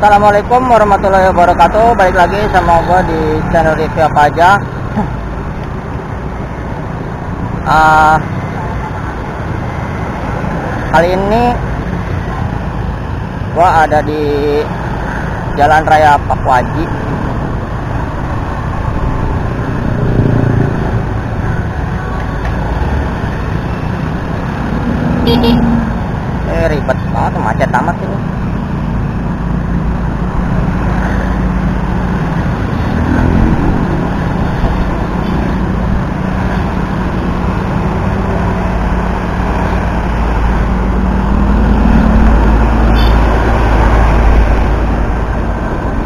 Assalamualaikum warahmatullahi wabarakatuh. Balik lagi sama gue di channel review apa aja. Kali ini gue ada di Jalan Raya Pakuaji. Ribet banget, macet amat ini.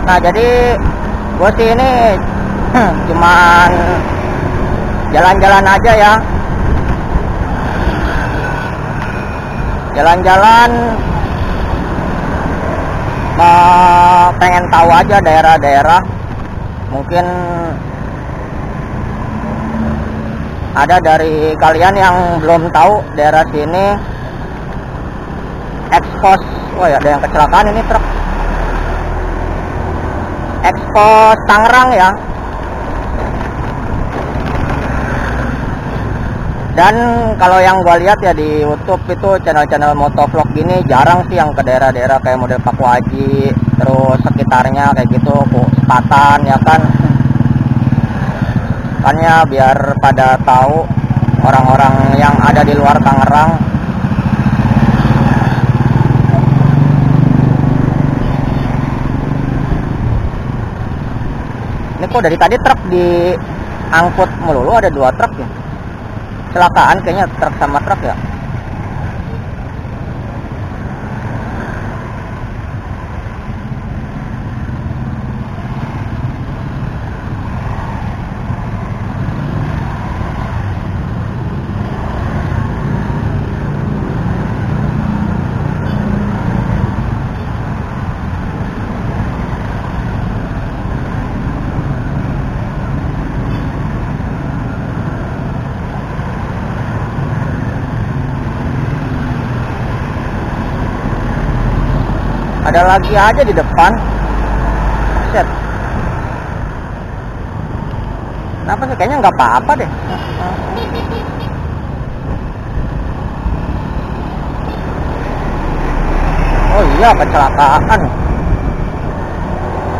Nah, jadi gue sih ini cuman jalan-jalan aja ya. Jalan-jalan, pengen tahu aja daerah-daerah. Mungkin ada dari kalian yang belum tahu daerah sini. Expos, wah ada yang kecelakaan ini truk. Expos Tangerang ya. Dan kalau yang gue lihat ya di YouTube itu channel-channel motovlog gini jarang sih yang ke daerah-daerah kayak model Pakuaji, terus sekitarnya kayak gitu, Sepatan ya kan. Makanya biar pada tahu orang-orang yang ada di luar Tangerang. Ini kok dari tadi truk diangkut melulu, ada 2 truk ya. Kecelakaan kayaknya truk sama truk ya. Ada lagi aja di depan. Set. Kenapa sih? Kayaknya nggak apa-apa deh. Oh iya, kecelakaan.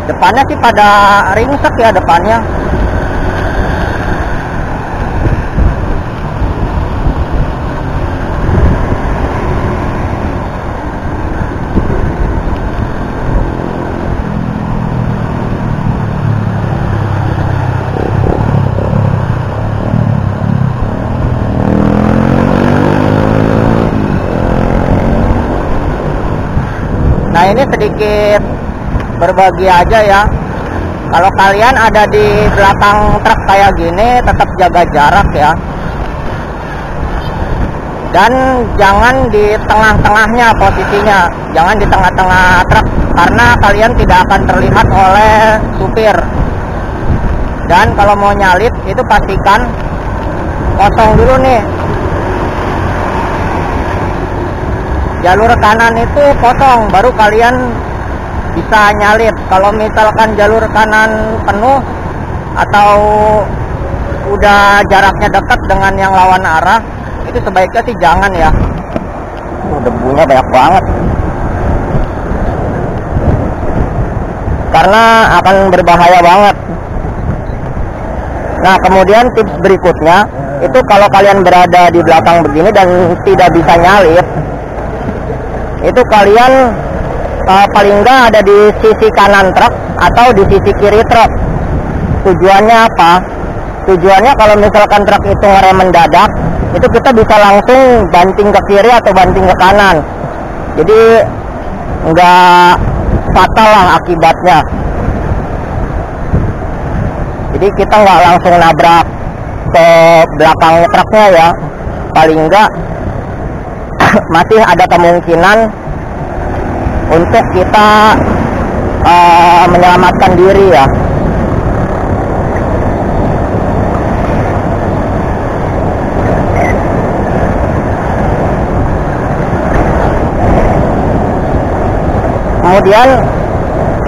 Depannya sih pada ringsek ya depannya. Nah, ini sedikit berbagi aja ya. Kalau kalian ada di belakang truk kayak gini, tetap jaga jarak ya. Dan jangan di tengah-tengahnya posisinya. Jangan di tengah-tengah truk, karena kalian tidak akan terlihat oleh supir. Dan kalau mau nyalip, itu pastikan kosong dulu nih. Jalur kanan itu kosong, baru kalian bisa nyalip. Kalau misalkan jalur kanan penuh atau udah jaraknya dekat dengan yang lawan arah, itu sebaiknya sih jangan ya. Debunya banyak banget, karena akan berbahaya banget. Nah, kemudian tips berikutnya itu kalau kalian berada di belakang begini dan tidak bisa nyalip, itu kalian paling enggak ada di sisi kanan truk atau di sisi kiri truk. Tujuannya apa? Tujuannya kalau misalkan truk itu ngerem mendadak, itu kita bisa langsung banting ke kiri atau banting ke kanan. Jadi enggak fatal lah akibatnya. Jadi kita nggak langsung nabrak ke belakang truknya ya. Paling enggak masih ada kemungkinan untuk kita menyelamatkan diri ya. Kemudian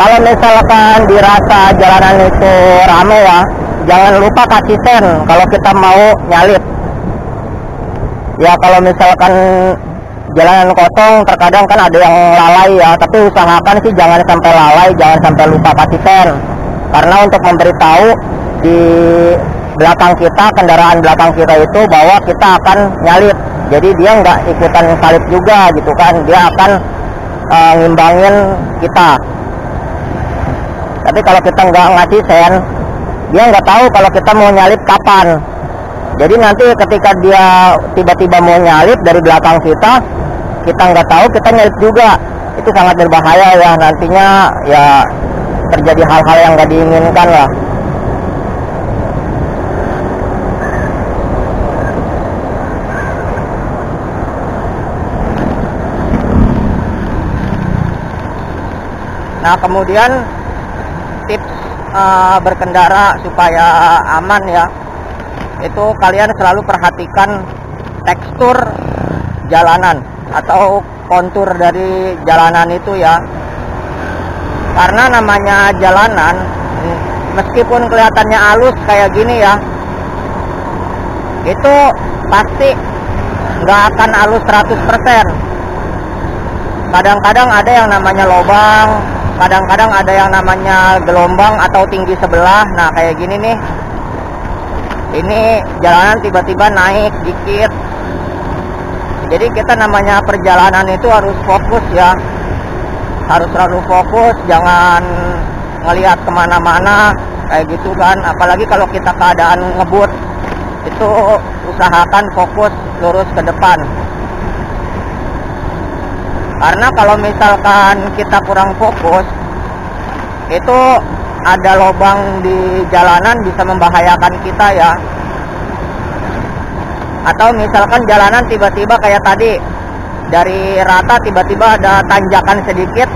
Kalau misalkan dirasa jalanan itu rame ya, jangan lupa kasih sen kalau kita mau nyalip. Ya kalau misalkan jalanan kosong terkadang kan ada yang lalai ya, tapi usahakan sih jangan sampai lalai, jangan sampai lupa kasih sen. Karena untuk memberitahu di belakang kita, kendaraan belakang kita itu bahwa kita akan nyalip. Jadi dia nggak ikutan salip juga gitu kan, dia akan ngimbangin kita. Tapi kalau kita nggak ngasih sen, dia nggak tahu kalau kita mau nyalip kapan. Jadi nanti ketika dia tiba-tiba mau nyalip dari belakang kita nggak tahu, kita nyalip juga. Itu sangat berbahaya ya, nantinya ya terjadi hal-hal yang nggak diinginkan lah. Nah kemudian tips berkendara supaya aman ya, itu kalian selalu perhatikan tekstur jalanan atau kontur dari jalanan itu ya. Karena namanya jalanan, meskipun kelihatannya halus kayak gini ya, itu pasti nggak akan halus 100%. Kadang-kadang ada yang namanya lobang, kadang-kadang ada yang namanya gelombang atau tinggi sebelah. Nah kayak gini nih, ini jalanan tiba-tiba naik dikit. Jadi kita namanya perjalanan itu harus fokus ya, harus selalu fokus, jangan ngelihat kemana-mana kayak gitu kan. Apalagi kalau kita keadaan ngebut, itu usahakan fokus lurus ke depan. Karena kalau misalkan kita kurang fokus, itu ada lubang di jalanan bisa membahayakan kita ya. Atau misalkan jalanan tiba-tiba kayak tadi, dari rata tiba-tiba ada tanjakan sedikit,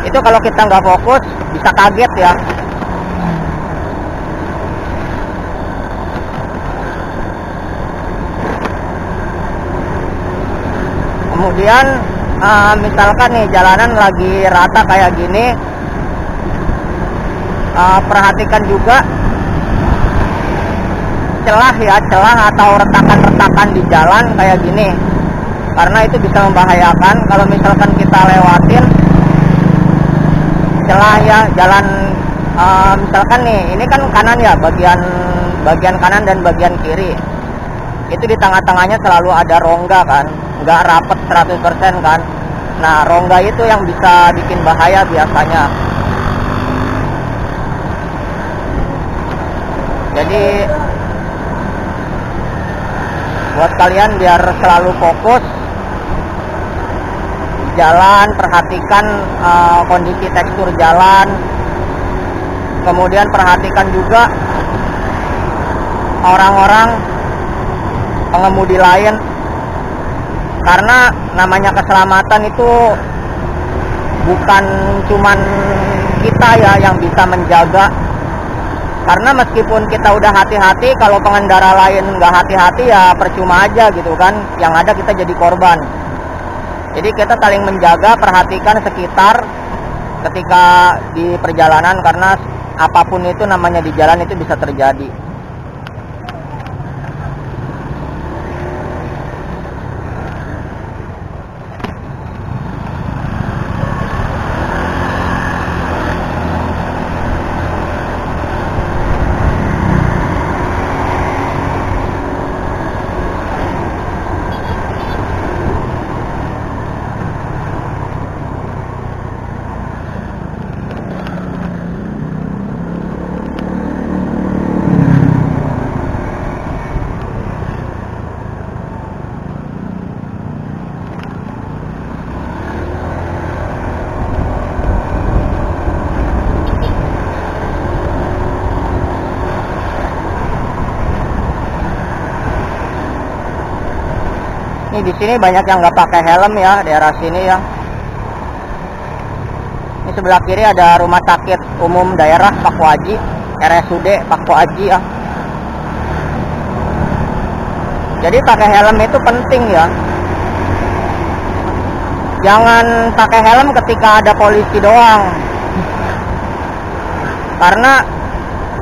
itu kalau kita nggak fokus bisa kaget ya. Kemudian misalkan nih jalanan lagi rata kayak gini, perhatikan juga celah atau retakan-retakan di jalan kayak gini, karena itu bisa membahayakan. Kalau misalkan kita lewatin celah ya, jalan misalkan nih ini kan kanan ya, bagian kanan dan bagian kiri itu di tengah-tengahnya selalu ada rongga kan, nggak rapet 100% kan. Nah rongga itu yang bisa bikin bahaya biasanya. Jadi buat kalian biar selalu fokus jalan, perhatikan kondisi tekstur jalan, kemudian perhatikan juga orang-orang pengemudi lain, karena namanya keselamatan itu bukan cuman kita ya yang bisa menjaga. Karena meskipun kita udah hati-hati, kalau pengendara lain nggak hati-hati ya percuma aja gitu kan, yang ada kita jadi korban. Jadi kita saling menjaga, perhatikan sekitar ketika di perjalanan, karena apapun itu namanya di jalan itu bisa terjadi. Ini di sini banyak yang nggak pakai helm ya, daerah sini ya. Ini sebelah kiri ada rumah sakit umum daerah Pakuaji, RSUD Pakuaji ya. Jadi pakai helm itu penting ya. Jangan pakai helm ketika ada polisi doang. Karena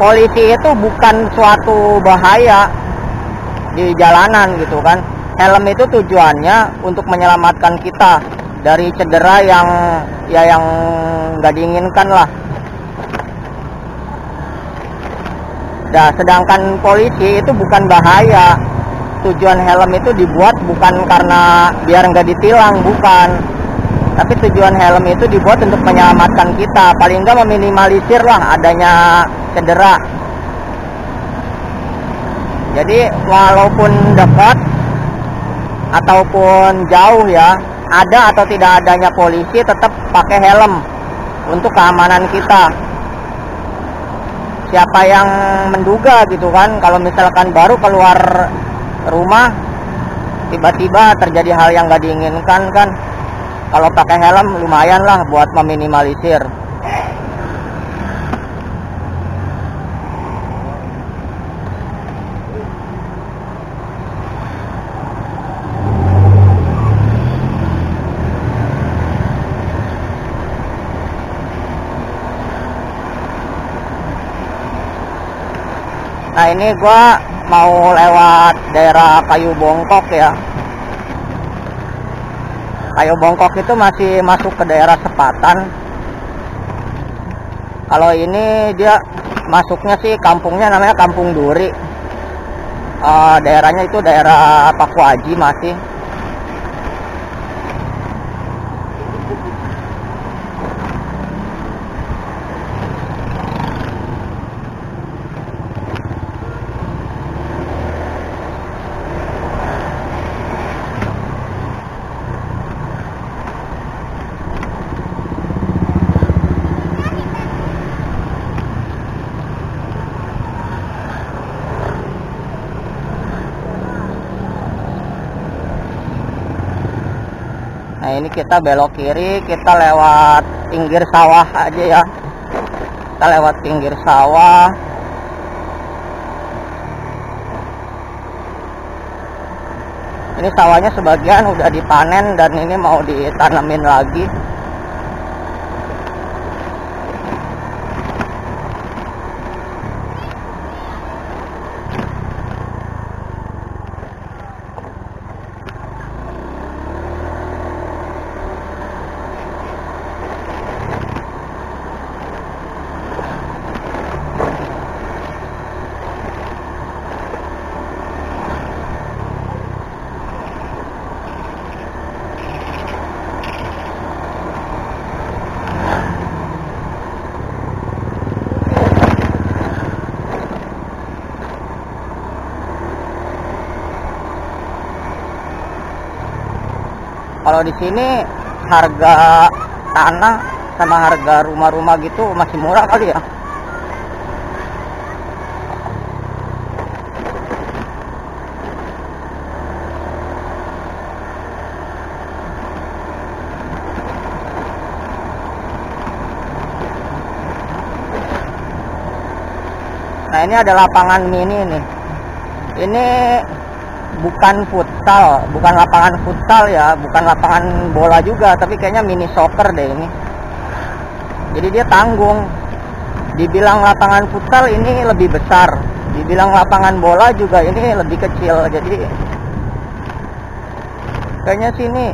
polisi itu bukan suatu bahaya di jalanan gitu kan. Helm itu tujuannya untuk menyelamatkan kita dari cedera yang nggak diinginkan lah. Nah, sedangkan polisi itu bukan bahaya. Tujuan helm itu dibuat bukan karena biar nggak ditilang, bukan. Tapi tujuan helm itu dibuat untuk menyelamatkan kita, paling nggak meminimalisir lah adanya cedera. Jadi walaupun dekat ataupun jauh ya, ada atau tidak adanya polisi, tetap pakai helm untuk keamanan kita. Siapa yang menduga gitu kan, kalau misalkan baru keluar rumah tiba-tiba terjadi hal yang nggak diinginkan kan, kalau pakai helm lumayan lah buat meminimalisir. Nah, ini gua mau lewat daerah Kayu Bongkok ya. Kayu Bongkok itu masih masuk ke daerah Sepatan. Kalau ini dia masuknya sih kampungnya namanya Kampung Duri. Daerahnya itu daerah Pakuaji masih. Nah, ini kita belok kiri, kita lewat pinggir sawah aja ya. Kita lewat pinggir sawah. Ini sawahnya sebagian udah dipanen dan ini mau ditanamin lagi. Kalau di sini harga tanah sama harga rumah-rumah gitu masih murah kali ya. Nah, ini ada lapangan mini nih. Ini bukan futsal, bukan lapangan futsal ya, bukan lapangan bola juga, tapi kayaknya mini soccer deh ini. Jadi dia tanggung. Dibilang lapangan futsal ini lebih besar, dibilang lapangan bola juga ini lebih kecil. Jadi kayaknya sini